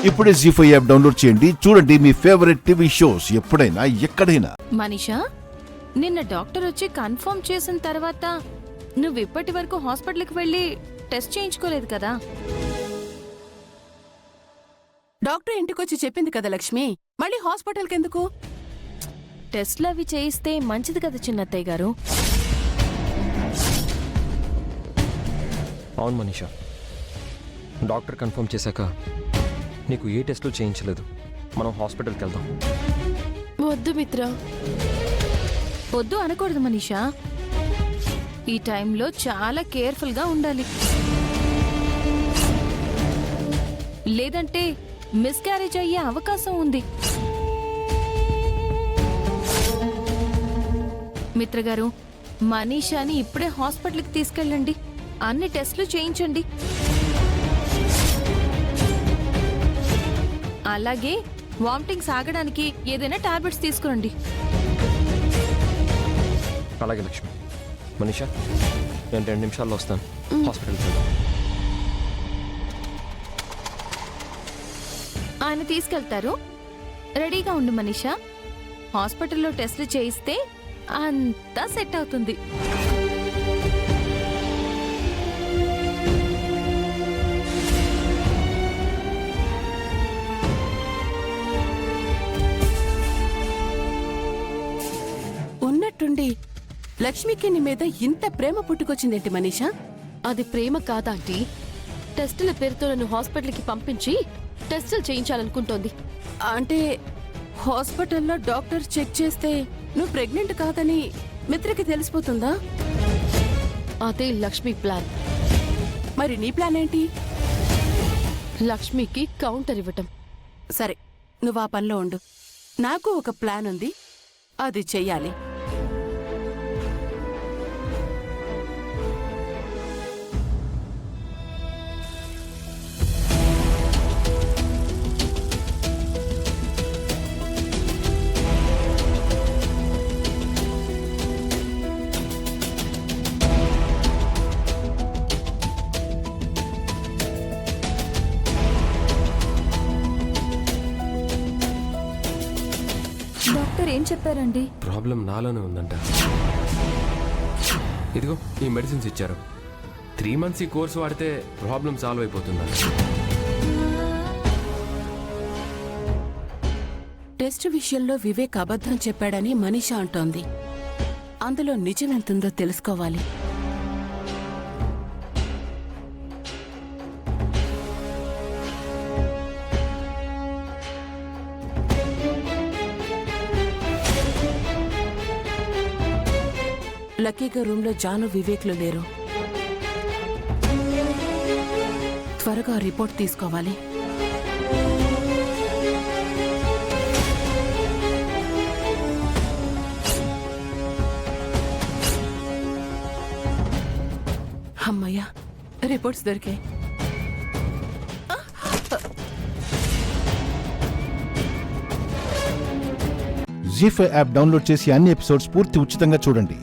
ఇప్పుడే జీ5 app download చేయండి. చూడండి మీ ఫేవరెట్ టీవీ షోస్ ఎప్పుడైనా ఎక్కడైనా. మనీషా, నిన్న డాక్టర్ వచ్చి కన్ఫర్మ్ చేసిన తర్వాత నువ్వు ఇప్పటి వరకు హాస్పిటల్కి వెళ్ళి టెస్ట్ చేయించుకోలేదు కదా? డాక్టర్ ఇంటికొచ్చి చెప్పింది కదా లక్ష్మి, మళ్ళీ హాస్పిటల్కి ఎందుకు? టెస్ట్లు అవి చేయిస్తే మంచిది కదా చిన్నత్తయ్య గారు. అవును మనీషా, డాక్టర్ కన్ఫర్మ్ చేశాక నీకు ఏ టెస్టులు చేయించలేదు. మనం హాస్పిటల్కి వెళ్దాం. వద్దు మిత్ర, వద్దు అనకూడదు మనీషా. ఈ టైంలో చాలా కేర్ఫుల్గా ఉండాలి, లేదంటే మిస్క్యారేజ్ అయ్యే అవకాశం ఉంది. మిత్రగారు, మనీషాని ఇప్పుడే హాస్పిటల్కి తీసుకెళ్ళండి, అన్ని టెస్టులు చేయించండి. అలాగే వామిటింగ్స్ ఆగడానికి ఏదైనా టాబ్లెట్స్ తీసుకురండి. అలాగే లక్ష్మి. మనీషా, నేను 2 నిమిషాల్లో వస్తాను. హాస్పిటల్కి వెళ్దాం. ఆయన తీసుకెళ్తారు, రెడీగా ఉండు మనీషా. హాస్పిటల్లో టెస్టులు చేయిస్తే అంతా సెట్ అవుతుంది. ఉన్నట్టుండి లక్ష్మికి నీ మీద ఇంత ప్రేమ పుట్టుకొచ్చిందేంటి మనీషా? అది ప్రేమ కాదాంటీ, టెస్టుల పేరుతో నన్ను హాస్పిటల్కి పంపించి టెస్టులు చేయించాలనుకుంటోంది. అంటే హాస్పిటల్లో డాక్టర్ చెక్ చేస్తే నువ్వు ప్రెగ్నెంట్ కాదని మిత్రకి తెలిసిపోతుందా? అదే లక్ష్మి ప్లాన్. మరి నీ ప్లాన్ ఏంటి? లక్ష్మికి కౌంటర్ ఇవ్వటం. సరే, నువ్వు ఆ పనిలో ఉండు. నాకు ఒక ప్లాన్ ఉంది, అది చెయ్యాలి. డాక్టర్ ఏం చెప్పారండి? ప్రాబ్లం నాలోనే ఉందంట. ఇదిగో ఈ మెడిసిన్స్ ఇచ్చారు. 3 months ఈ కోర్సు వాడితే ప్రాబ్లం సాల్వ్ అయిపోతుందంట. టెస్ట్ విషయంలో వివేక్ అబద్ధం చెప్పాడని మనీషా అంటోంది. అందులో నిజం ఎంతుందో తెలుసుకోవాలి. లక్కీగా రూమ్లో జాను, వివేక్లు లేరు. త్వరగా రిపోర్ట్ తీసుకోవాలి. అమ్మయ్యా, రిపోర్ట్స్ దొరికాయి. జీ5 యాప్ డౌన్లోడ్ చేసి అన్ని ఎపిసోడ్స్ పూర్తి ఉచితంగా చూడండి.